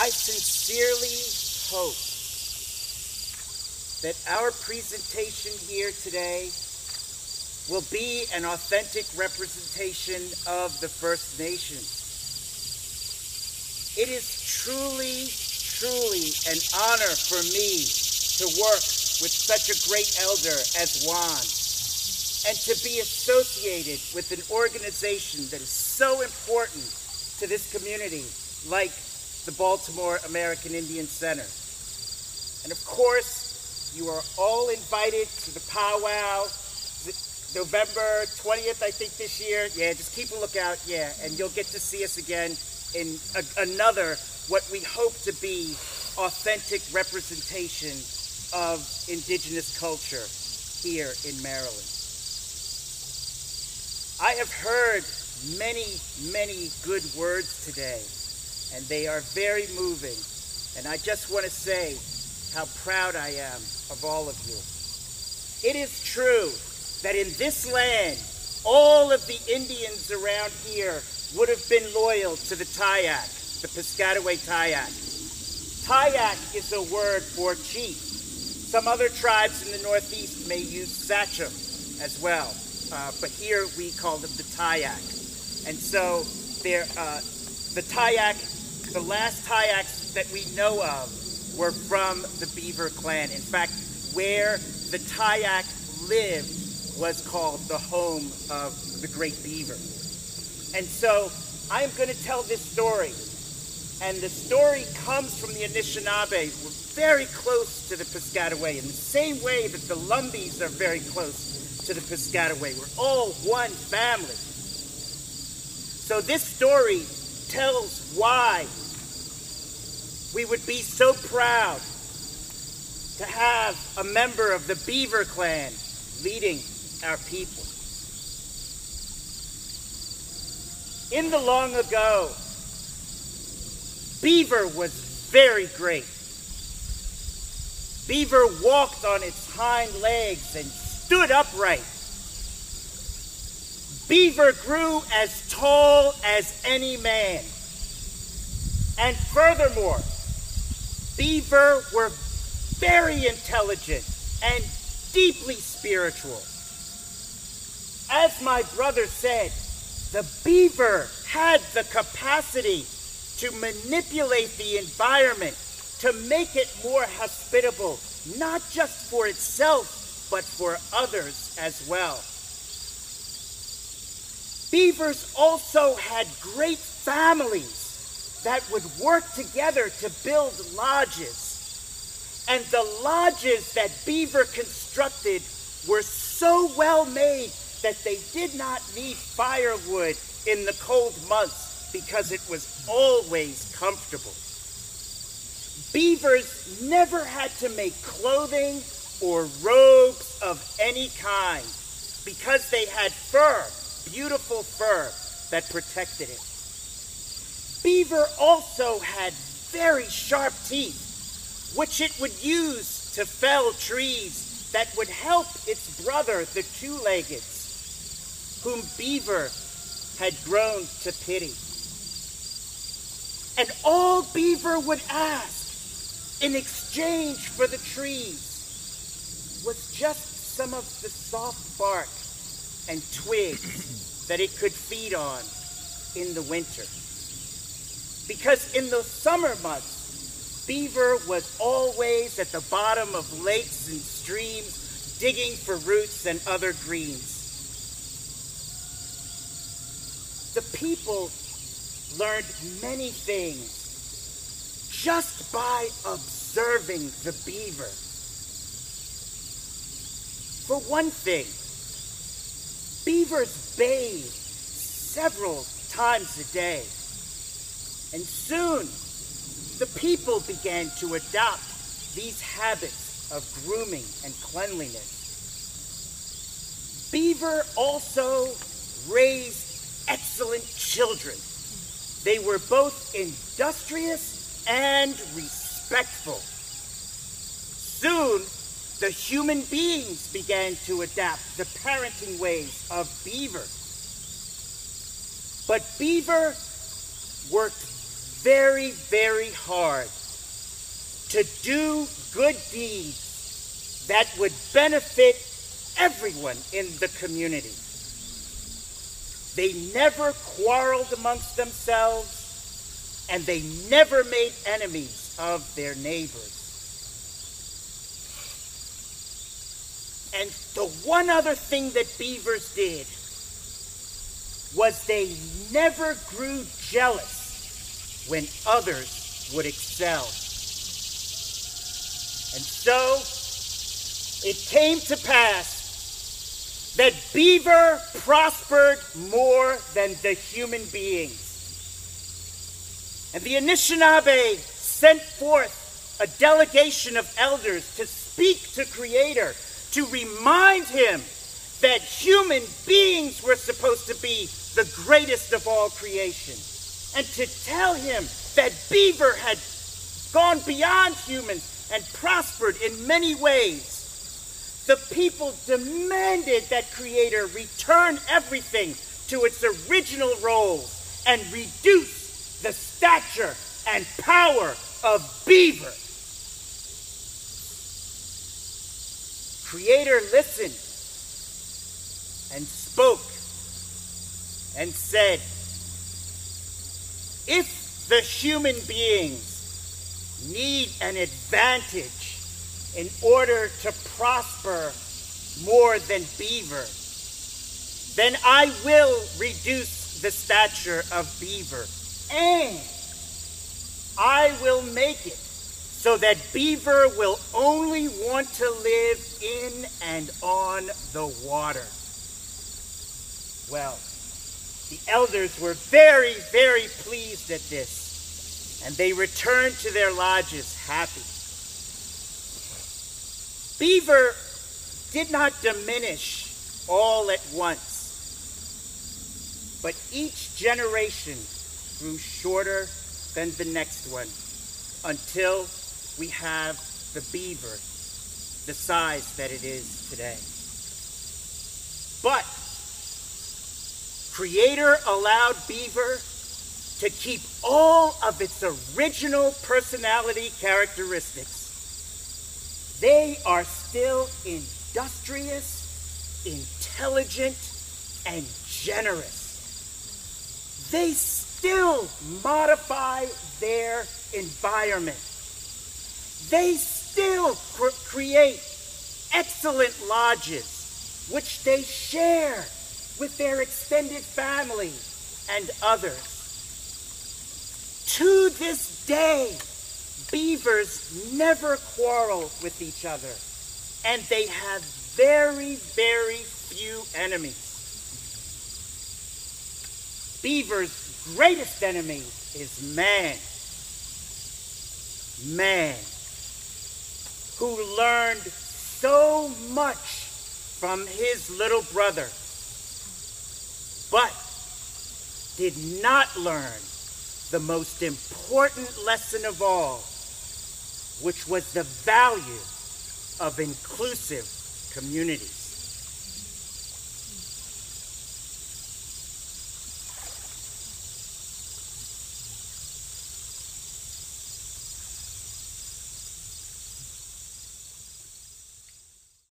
I sincerely hope that our presentation here today will be an authentic representation of the First Nations. It is truly, truly an honor for me to work with such a great elder as Juan, and to be associated with an organization that is so important to this community, like the Baltimore American Indian Center. And of course, you are all invited to the powwow, November 20th, I think, this year. Yeah, just keep a lookout, yeah, and you'll get to see us again in another, what we hope to be, authentic representation of Indigenous culture here in Maryland. I have heard many, many good words today, and they are very moving. And I just want to say how proud I am of all of you. It is true that in this land, all of the Indians around here would have been loyal to the Tayak, the Piscataway Tayak. Tayak is a word for chief. Some other tribes in the Northeast may use sachem as well, but here we call them the Tayak. And so the Tayak, the last Tayaks that we know of were from the Beaver clan. In fact, where the Tayak lived was called the home of the Great Beaver. And so I'm going to tell this story. And the story comes from the Anishinaube. We're very close to the Piscataway in the same way that the Lumbees are very close to the Piscataway. We're all one family. So this story tells why we would be so proud to have a member of the Beaver clan leading our people. In the long ago, Beaver was very great. Beaver walked on its hind legs and stood upright. Beaver grew as tall as any man. And furthermore, Beaver were very intelligent and deeply spiritual. As my brother said, the Beaver had the capacity to manipulate the environment, to make it more hospitable, not just for itself, but for others as well. Beavers also had great families that would work together to build lodges. And the lodges that Beaver constructed were so well made that they did not need firewood in the cold months because it was always comfortable. Beavers never had to make clothing or robes of any kind because they had fur, beautiful fur, that protected it. Beaver also had very sharp teeth, which it would use to fell trees that would help its brother, the two-legged, whom Beaver had grown to pity. And all Beaver would ask in exchange for the trees was just some of the soft bark and twigs that it could feed on in the winter. Because in the summer months, Beaver was always at the bottom of lakes and streams digging for roots and other greens. The people learned many things just by observing the beaver. For one thing, beavers bathe several times a day. And soon, the people began to adopt these habits of grooming and cleanliness. Beaver also raised excellent children. They were both industrious and respectful. Soon, the human beings began to adapt the parenting ways of Beaver. But Beaver worked very, very hard to do good deeds that would benefit everyone in the community. They never quarreled amongst themselves, and they never made enemies of their neighbors. And the one other thing that beavers did was they never grew jealous when others would excel. And so it came to pass that Beaver prospered more than the human beings. And the Anishinaube sent forth a delegation of elders to speak to Creator, to remind him that human beings were supposed to be the greatest of all creation, and to tell him that Beaver had gone beyond humans and prospered in many ways. The people demanded that Creator return everything to its original roles and reduce the stature and power of Beaver. Creator listened and spoke and said, if the human beings need an advantage in order to prosper more than Beaver, then I will reduce the stature of Beaver, and I will make it so that Beaver will only want to live in and on the water. Well, the elders were very, very pleased at this, and they returned to their lodges happy. Beaver did not diminish all at once, but each generation grew shorter than the next one until we have the beaver the size that it is today. But Creator allowed Beaver to keep all of its original personality characteristics. They are still industrious, intelligent, and generous. They still modify their environment. They still create excellent lodges, which they share with their extended family and others. To this day, beavers never quarrel with each other, and they have very, very few enemies. Beaver's greatest enemy is man. Man, who learned so much from his little brother, but did not learn the most important lesson of all, which was the value of inclusive communities.